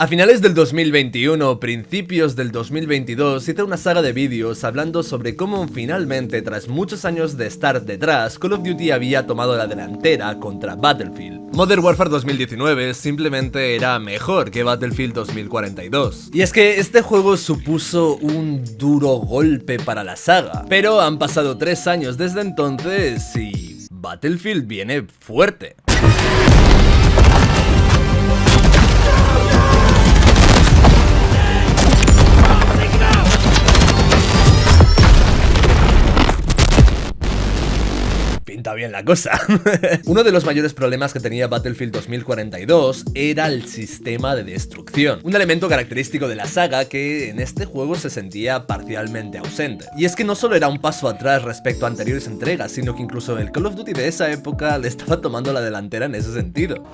A finales del 2021, principios del 2022, hice una saga de vídeos hablando sobre cómo finalmente, tras muchos años de estar detrás, Call of Duty había tomado la delantera contra Battlefield. Modern Warfare 2019 simplemente era mejor que Battlefield 2042. Y es que este juego supuso un duro golpe para la saga, pero han pasado 3 años desde entonces y Battlefield viene fuerte. Pinta bien la cosa. Uno de los mayores problemas que tenía Battlefield 2042 era el sistema de destrucción, un elemento característico de la saga que en este juego se sentía parcialmente ausente. Y es que no solo era un paso atrás respecto a anteriores entregas, sino que incluso el Call of Duty de esa época le estaba tomando la delantera en ese sentido.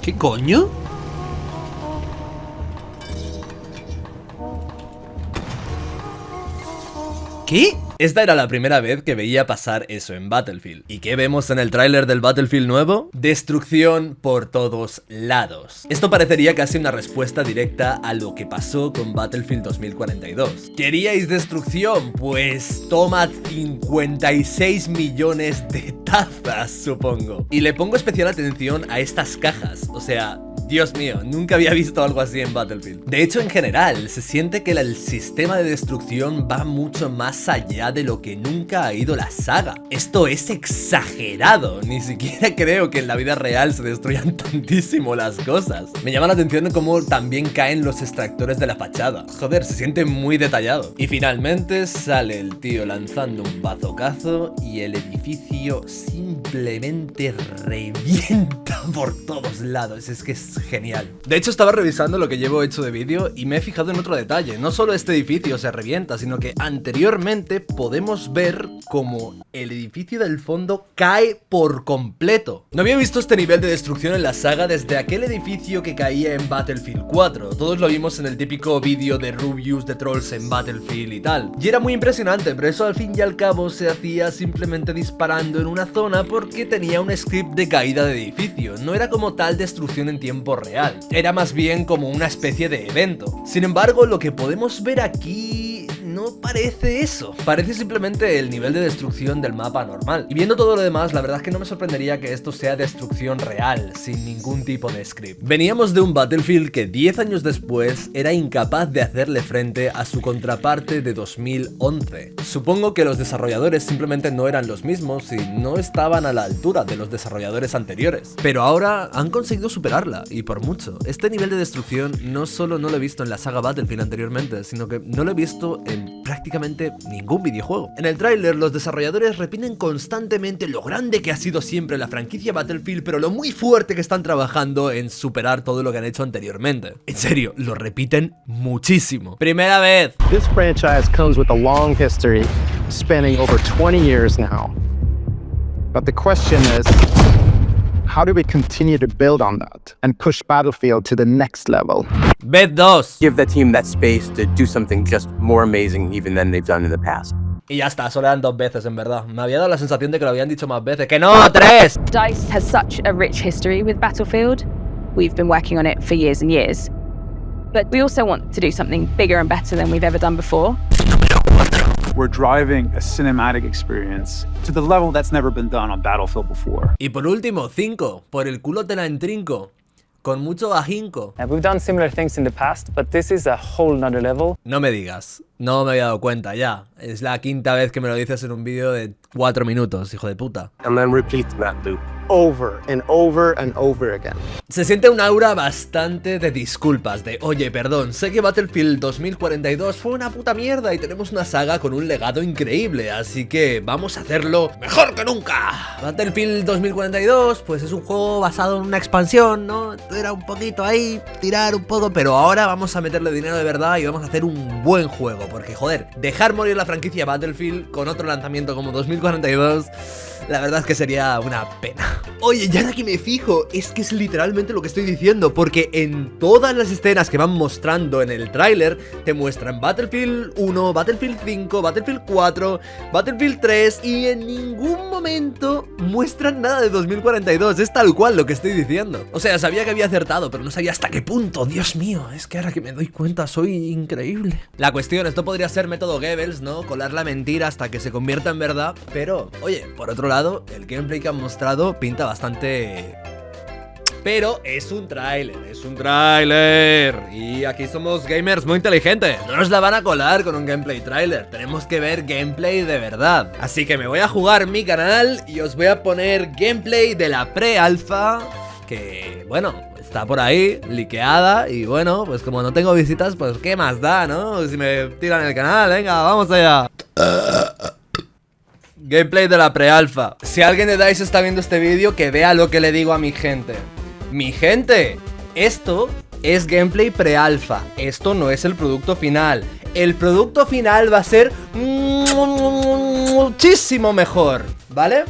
¿Qué coño? ¿Qué? Esta era la primera vez que veía pasar eso en Battlefield. ¿Y qué vemos en el tráiler del Battlefield nuevo? Destrucción por todos lados. Esto parecería casi una respuesta directa a lo que pasó con Battlefield 2042. ¿Queríais destrucción? Pues toma 56 millones de tazas, supongo. Y le pongo especial atención a estas cajas, o sea... Dios mío, nunca había visto algo así en Battlefield. De hecho, en general, se siente que el sistema de destrucción va mucho más allá de lo que nunca ha ido la saga. Esto es exagerado, ni siquiera creo que en la vida real se destruyan tantísimo las cosas. Me llama la atención cómo también caen los extractores de la fachada. Joder, se siente muy detallado. Y finalmente sale el tío lanzando un bazocazo y el edificio simplemente revienta por todos lados. Es que es genial. De hecho, estaba revisando lo que llevo hecho de vídeo y me he fijado en otro detalle. No solo este edificio se revienta, sino que anteriormente podemos ver como el edificio del fondo cae por completo. No había visto este nivel de destrucción en la saga desde aquel edificio que caía en Battlefield 4. Todos lo vimos en el típico vídeo de reviews de trolls en Battlefield y tal. Y era muy impresionante, pero eso al fin y al cabo se hacía simplemente disparando en una zona porque tenía un script de caída de edificio. No era como tal destrucción en tiempo real, era más bien como una especie de evento. Sin embargo, lo que podemos ver aquí no parece eso, parece simplemente el nivel de destrucción del mapa normal. Y viendo todo lo demás, la verdad es que no me sorprendería que esto sea destrucción real, sin ningún tipo de script. Veníamos de un Battlefield que 10 años después era incapaz de hacerle frente a su contraparte de 2011. Supongo que los desarrolladores simplemente no eran los mismos y no estaban a la altura de los desarrolladores anteriores. Pero ahora han conseguido superarla, y por mucho. Este nivel de destrucción no solo no lo he visto en la saga Battlefield anteriormente, sino que no lo he visto en prácticamente ningún videojuego. En el tráiler, los desarrolladores repiten constantemente lo grande que ha sido siempre la franquicia Battlefield, pero lo muy fuerte que están trabajando en superar todo lo que han hecho anteriormente. En serio, lo repiten muchísimo. Primera vez. This franchise comes with a long history, spanning over 20 years now. But the question is, how do we continue to build on that and push Battlefield to the next level? Vez 2. Give the team that space to do something just more amazing even than they've done in the past. Y ya está, solo eran 2 veces en verdad. Me había dado la sensación de que lo habían dicho más veces. ¡Que no! ¡3! DICE has such a rich history with Battlefield. We've been working on it for years and years. But we also want to do something bigger and better than we've ever done before. We're driving a cinematic experience to the level that's never been done on Battlefield before. Y por último, 5. Por el culo te la entrinco. Con mucho ahínco. We've done similar things in the past, but this is a whole nother level. No me digas. No me había dado cuenta ya. Es la 5ª vez que me lo dices en un vídeo de 4 minutos, hijo de puta. And then repeat that loop. Over and over and over again. Se siente un aura bastante de disculpas, de oye, perdón, sé que Battlefield 2042 fue una puta mierda y tenemos una saga con un legado increíble, así que vamos a hacerlo mejor que nunca. Battlefield 2042 pues es un juego basado en una expansión, ¿no? Era un poquito ahí, tirar un poco, pero ahora vamos a meterle dinero de verdad y vamos a hacer un buen juego, porque joder, dejar morir la franquicia Battlefield con otro lanzamiento como 2042 2042, la verdad es que sería una pena. Oye, ya de que me fijo, es que es literalmente lo que estoy diciendo, porque en todas las escenas que van mostrando en el tráiler, te muestran Battlefield 1, Battlefield 5, Battlefield 4, Battlefield 3, y en ningún momento muestran nada de 2042, es tal cual lo que estoy diciendo. O sea, sabía que había acertado, pero no sabía hasta qué punto, Dios mío, es que ahora que me doy cuenta soy increíble. La cuestión, esto podría ser método Goebbels, ¿no? Colar la mentira hasta que se convierta en verdad, pero, oye, por otro lado, el gameplay que han mostrado pinta bastante... Pero es un tráiler, y aquí somos gamers muy inteligentes. No nos la van a colar con un gameplay tráiler, tenemos que ver gameplay de verdad. Así que me voy a jugar mi canal y os voy a poner gameplay de la pre-alfa, que, bueno, está por ahí, liqueada. Y bueno, pues como no tengo visitas, pues qué más da, ¿no? Si me tiran el canal, venga, vamos allá. Gameplay de la pre-alfa. Si alguien de DICE está viendo este vídeo, que vea lo que le digo a mi gente. Mi gente, esto es gameplay pre-alfa. Esto no es el producto final. El producto final va a ser muchísimo mejor, ¿vale?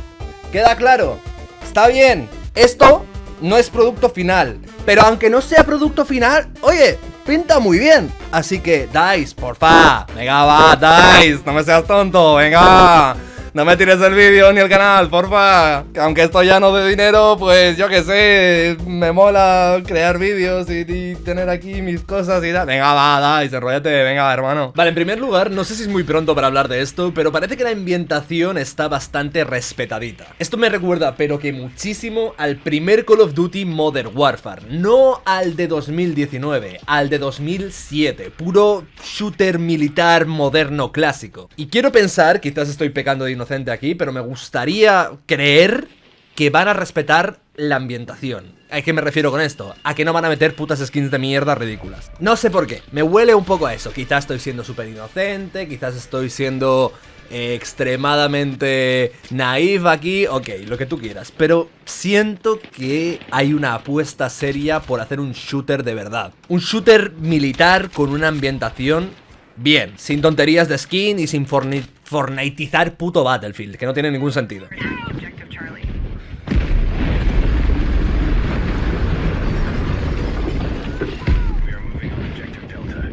¿Queda claro? Está bien. Esto no es producto final, pero aunque no sea producto final, oye, pinta muy bien. Así que, DICE, porfa. Venga, va, DICE, no me seas tonto, venga. No me tires el vídeo ni el canal, porfa. Aunque estoy lleno de dinero, pues yo que sé, me mola crear vídeos y tener aquí mis cosas y tal. Venga, va, DICE, enróllate, venga, hermano. Vale, en primer lugar, no sé si es muy pronto para hablar de esto, pero parece que la ambientación está bastante respetadita. Esto me recuerda, pero que muchísimo, al primer Call of Duty Modern Warfare. No al de 2019, al de 2007. Puro shooter militar moderno clásico. Y quiero pensar, quizás estoy pecando de inocente aquí, pero me gustaría creer que van a respetar la ambientación. ¿A qué me refiero con esto? A que no van a meter putas skins de mierda ridículas. No sé por qué, me huele un poco a eso. Quizás estoy siendo súper inocente, quizás estoy siendo extremadamente naif aquí, ok, lo que tú quieras, pero siento que hay una apuesta seria por hacer un shooter de verdad. Un shooter militar con una ambientación bien, sin tonterías de skin y sin fortniteizar puto Battlefield, que no tiene ningún sentido.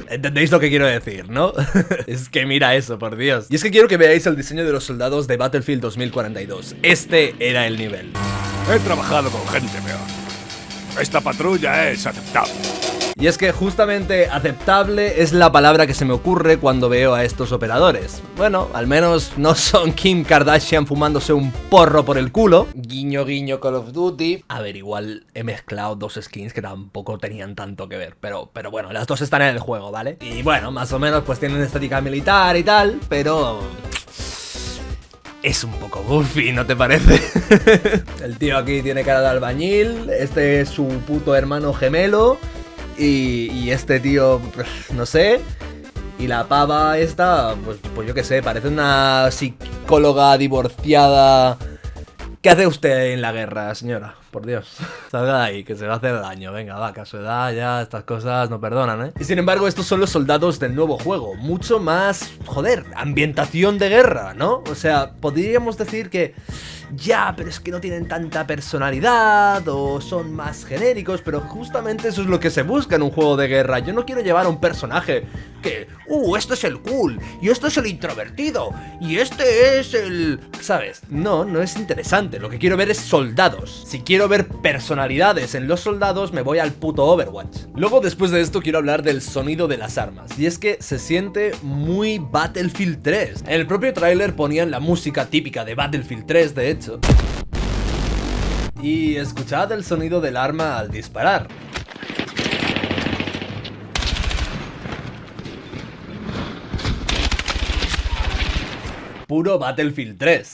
¿Entendéis lo que quiero decir, no? Es que mira eso, por Dios. Y es que quiero que veáis el diseño de los soldados de Battlefield 2042. Este era el nivel. He trabajado con gente peor. Esta patrulla es aceptable. Y es que justamente aceptable es la palabra que se me ocurre cuando veo a estos operadores. Bueno, al menos no son Kim Kardashian fumándose un porro por el culo. Guiño, guiño, Call of Duty. A ver, igual he mezclado dos skins que tampoco tenían tanto que ver. Pero bueno, las dos están en el juego, ¿vale? Y bueno, más o menos pues tienen estética militar y tal, pero... es un poco goofy, ¿no te parece? El tío aquí tiene cara de albañil. Este es su puto hermano gemelo. Y este tío, no sé. Y la pava esta, pues yo qué sé, parece una psicóloga divorciada. ¿Qué hace usted en la guerra, señora? Por Dios, salga de ahí, que se va a hacer daño. Venga, va, que a su edad ya estas cosas no perdonan, ¿eh? Y sin embargo, estos son los soldados del nuevo juego. Mucho más, joder, ambientación de guerra, ¿no? O sea, podríamos decir que... ya, pero es que no tienen tanta personalidad o son más genéricos, pero justamente eso es lo que se busca en un juego de guerra. Yo no quiero llevar a un personaje que, este es el cool, y este es el introvertido, y este es el... ¿sabes? No, no es interesante. Lo que quiero ver es soldados. Si quiero ver personalidades en los soldados, me voy al puto Overwatch. Luego, después de esto, quiero hablar del sonido de las armas. Y es que se siente muy Battlefield 3. En el propio tráiler ponían la música típica de Battlefield 3, de hecho. Y escuchad el sonido del arma al disparar. Puro Battlefield 3.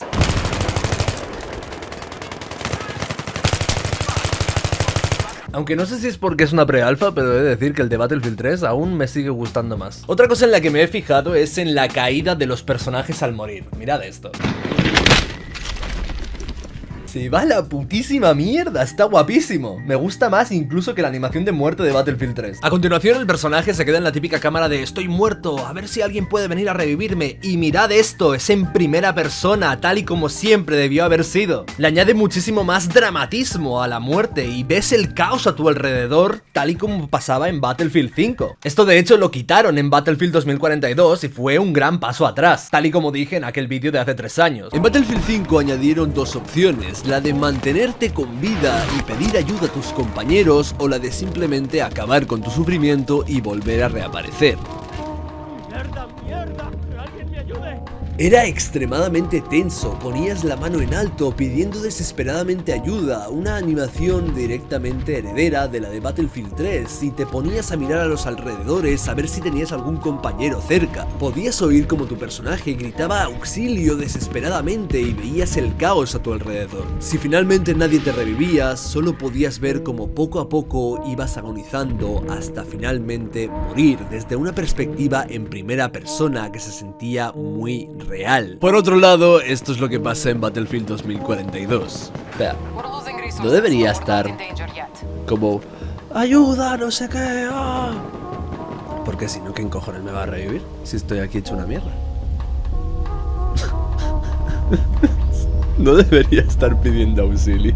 Aunque no sé si es porque es una pre-alfa, pero he de decir que el de Battlefield 3 aún me sigue gustando más. Otra cosa en la que me he fijado es en la caída de los personajes al morir. Mirad esto. Se va a la putísima mierda, está guapísimo. Me gusta más incluso que la animación de muerte de Battlefield 3. A continuación el personaje se queda en la típica cámara de estoy muerto, a ver si alguien puede venir a revivirme. Y mirad esto, es en primera persona, tal y como siempre debió haber sido. Le añade muchísimo más dramatismo a la muerte y ves el caos a tu alrededor, tal y como pasaba en Battlefield 5. Esto de hecho lo quitaron en Battlefield 2042 y fue un gran paso atrás, tal y como dije en aquel vídeo de hace 3 años. En Battlefield 5 añadieron dos opciones, la de mantenerte con vida y pedir ayuda a tus compañeros o la de simplemente acabar con tu sufrimiento y volver a reaparecer. Era extremadamente tenso, ponías la mano en alto pidiendo desesperadamente ayuda, una animación directamente heredera de la de Battlefield 3, y te ponías a mirar a los alrededores a ver si tenías algún compañero cerca. Podías oír como tu personaje gritaba auxilio desesperadamente y veías el caos a tu alrededor. Si finalmente nadie te revivía, solo podías ver como poco a poco ibas agonizando hasta finalmente morir desde una perspectiva en primera persona que se sentía muy real. Por otro lado, esto es lo que pasa en Battlefield 2042. Vea, no debería estar como ayuda, no sé qué. Porque si no, ¿quién cojones me va a revivir? Si estoy aquí hecho una mierda. No debería estar pidiendo auxilio.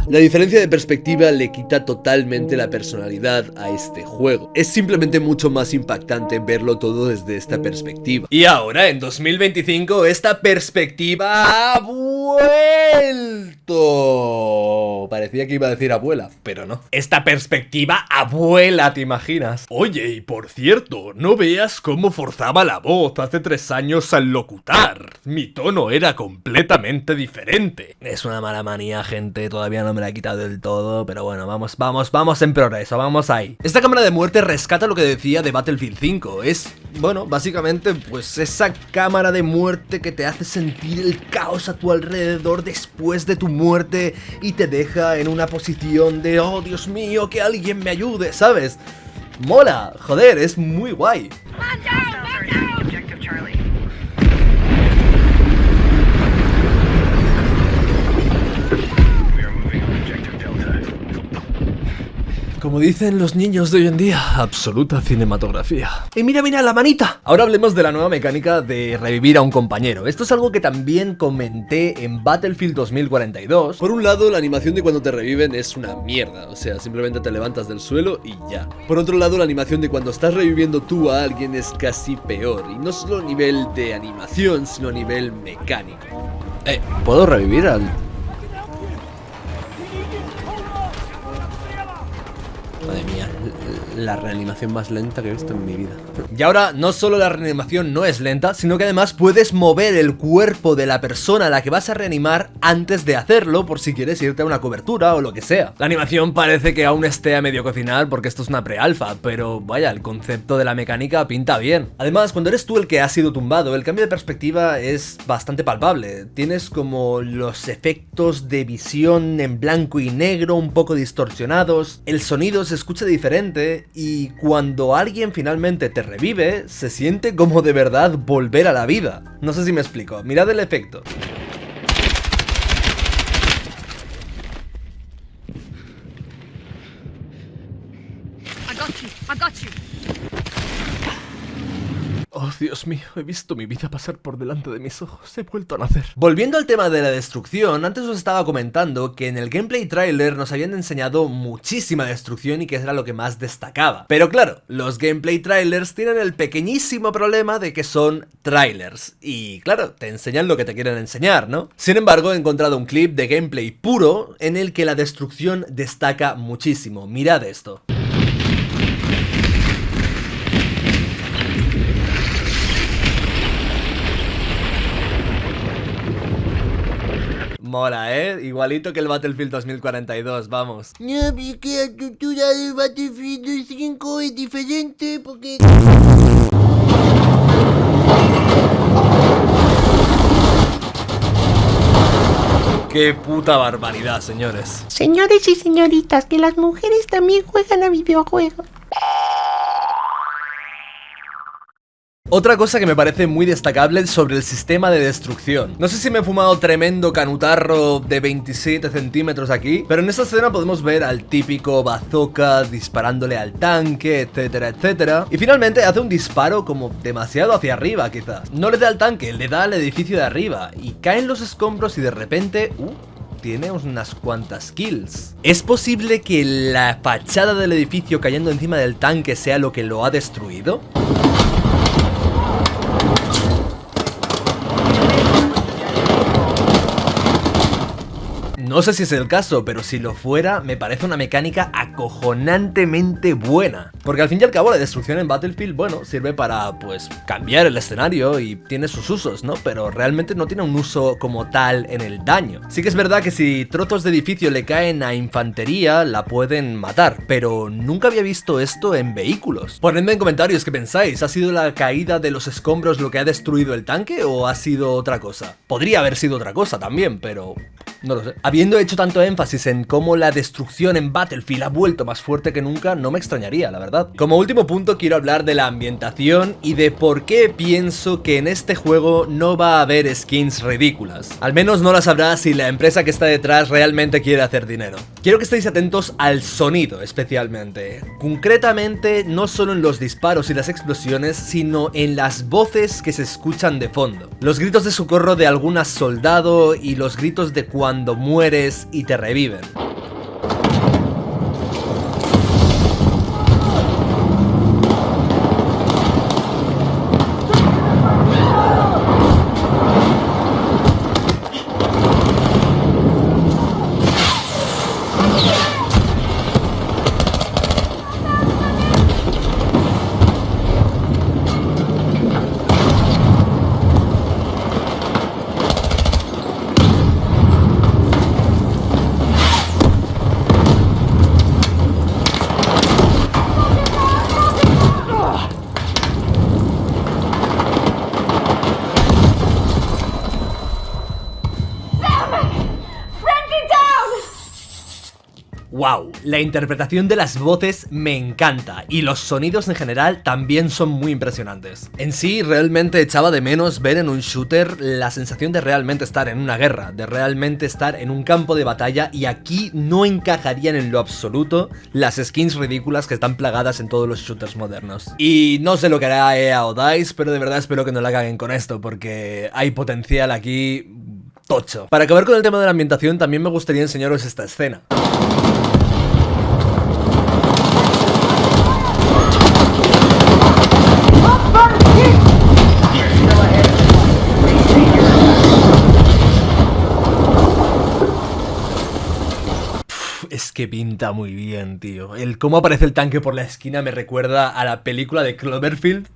La diferencia de perspectiva le quita totalmente la personalidad a este juego. Es simplemente mucho más impactante verlo todo desde esta perspectiva. Y ahora, en 2025, esta perspectiva ha vuelto. Parecía que iba a decir abuela, pero no. Esta perspectiva abuela, ¿te imaginas? Oye, y por cierto, no veas cómo forzaba la voz hace 3 años al locutar. Mi tono era completamente diferente. Es una mala manía, gente, todavía no me la he quitado del todo, pero bueno, vamos en progreso, vamos ahí. Esta cámara de muerte rescata lo que decía de Battlefield 5, es, bueno, básicamente, pues esa cámara de muerte que te hace sentir el caos a tu alrededor después de tu muerte y te deja en una posición de, oh Dios mío, que alguien me ayude, ¿sabes? Mola, joder, es muy guay. Como dicen los niños de hoy en día, absoluta cinematografía. Y mira, la manita. Ahora hablemos de la nueva mecánica de revivir a un compañero. Esto es algo que también comenté en Battlefield 2042. Por un lado, la animación de cuando te reviven es una mierda, o sea, simplemente te levantas del suelo y ya. Por otro lado, la animación de cuando estás reviviendo tú a alguien es casi peor, y no solo a nivel de animación, sino a nivel mecánico. ¿Puedo revivir al...? Madre mía, la reanimación más lenta que he visto en mi vida. Y ahora, no solo la reanimación no es lenta, sino que además puedes mover el cuerpo de la persona a la que vas a reanimar antes de hacerlo, por si quieres irte a una cobertura o lo que sea. La animación parece que aún esté a medio cocinar porque esto es una pre-alfa, pero vaya, el concepto de la mecánica pinta bien. Además, cuando eres tú el que ha sido tumbado, el cambio de perspectiva es bastante palpable. Tienes como los efectos de visión en blanco y negro un poco distorsionados, el sonido se escucha diferente y cuando alguien finalmente te revive, se siente como de verdad volver a la vida. No sé si me explico, mirad el efecto. I got you. Oh, Dios mío, he visto mi vida pasar por delante de mis ojos, he vuelto a nacer. Volviendo al tema de la destrucción, antes os estaba comentando que en el gameplay trailer nos habían enseñado muchísima destrucción y que era lo que más destacaba. Pero claro, los gameplay trailers tienen el pequeñísimo problema de que son trailers. Y claro, te enseñan lo que te quieren enseñar, ¿no? Sin embargo, he encontrado un clip de gameplay puro en el que la destrucción destaca muchísimo. Mirad esto. Mola, igualito que el Battlefield 2042, vamos. No, vi que la estructura del Battlefield 5 es diferente porque... ¡Qué puta barbaridad, señores! Señores y señoritas, que las mujeres también juegan a videojuegos. Otra cosa que me parece muy destacable sobre el sistema de destrucción. No sé si me he fumado tremendo canutarro de 27 centímetros aquí, pero en esta escena podemos ver al típico bazooka disparándole al tanque, etcétera, etcétera. Y finalmente hace un disparo como demasiado hacia arriba, quizás. No le da al tanque, le da al edificio de arriba. Y caen los escombros y de repente... tiene unas cuantas kills. ¿Es posible que la fachada del edificio cayendo encima del tanque sea lo que lo ha destruido? No sé si es el caso, pero si lo fuera, me parece una mecánica acojonantemente buena. Porque al fin y al cabo la destrucción en Battlefield, bueno, sirve para, pues, cambiar el escenario y tiene sus usos, ¿no? Pero realmente no tiene un uso como tal en el daño. Sí que es verdad que si trozos de edificio le caen a infantería, la pueden matar, pero nunca había visto esto en vehículos. Ponedme en comentarios qué pensáis, ¿ha sido la caída de los escombros lo que ha destruido el tanque o ha sido otra cosa? Podría haber sido otra cosa también, pero... no lo sé. Habiendo hecho tanto énfasis en cómo la destrucción en Battlefield ha vuelto más fuerte que nunca, no me extrañaría, la verdad. Como último punto quiero hablar de la ambientación y de por qué pienso que en este juego no va a haber skins ridículas. Al menos no las habrá si la empresa que está detrás realmente quiere hacer dinero. Quiero que estéis atentos al sonido especialmente. Concretamente, no solo en los disparos y las explosiones, sino en las voces que se escuchan de fondo. Los gritos de socorro de algún soldado y los gritos de cuando mueres y te reviven. ¡Wow! La interpretación de las voces me encanta y los sonidos en general también son muy impresionantes. En sí, realmente echaba de menos ver en un shooter la sensación de realmente estar en una guerra, de realmente estar en un campo de batalla, y aquí no encajarían en lo absoluto las skins ridículas que están plagadas en todos los shooters modernos. Y no sé lo que hará EA o DICE, pero de verdad espero que no la caguen con esto, porque hay potencial aquí tocho. Para acabar con el tema de la ambientación, también me gustaría enseñaros esta escena. Es que pinta muy bien, tío. El cómo aparece el tanque por la esquina me recuerda a la película de Cloverfield.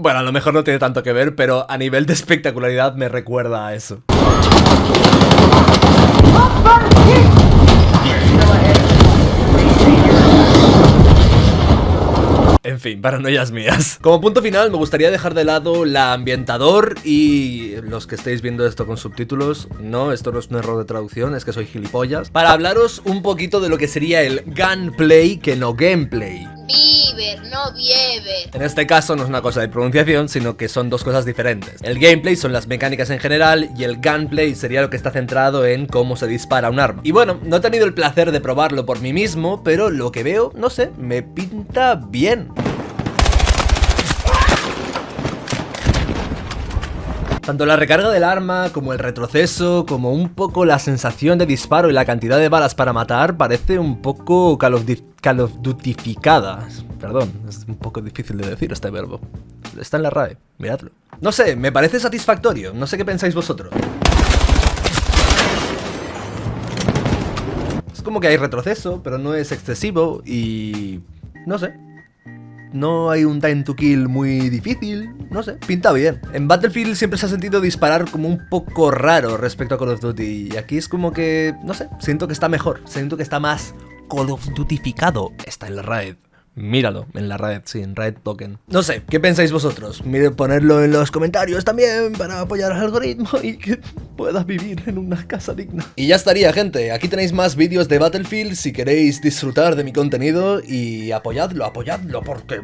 Bueno, a lo mejor no tiene tanto que ver, pero a nivel de espectacularidad me recuerda a eso. En fin, paranoias mías. Como punto final, me gustaría dejar de lado la ambientador y los que estéis viendo esto con subtítulos. No, esto no es un error de traducción, es que soy gilipollas. Para hablaros un poquito de lo que sería el gunplay, que no gameplay. Beaver, no Bieber. En este caso no es una cosa de pronunciación, sino que son dos cosas diferentes. El gameplay son las mecánicas en general y el gunplay sería lo que está centrado en cómo se dispara un arma. Y bueno, no he tenido el placer de probarlo por mí mismo, pero lo que veo, no sé, me pinta bien. Tanto la recarga del arma, como el retroceso, como un poco la sensación de disparo y la cantidad de balas para matar parece un poco Call of Dutyficada. Perdón, es un poco difícil de decir este verbo. Está en la RAE, miradlo. No sé, me parece satisfactorio, no sé qué pensáis vosotros. Es como que hay retroceso, pero no es excesivo y... no sé. No hay un time to kill muy difícil, no sé, pinta bien. En Battlefield siempre se ha sentido disparar como un poco raro respecto a Call of Duty, y aquí es como que, no sé, siento que está mejor, siento que está más Call of Dutyficado. Está en la RAE, Míralo en la red, sí, en Red Token. No sé, ¿qué pensáis vosotros? Ponedlo en los comentarios también para apoyar al algoritmo y que puedas vivir en una casa digna. Y ya estaría, gente. Aquí tenéis más vídeos de Battlefield si queréis disfrutar de mi contenido y apoyadlo porque...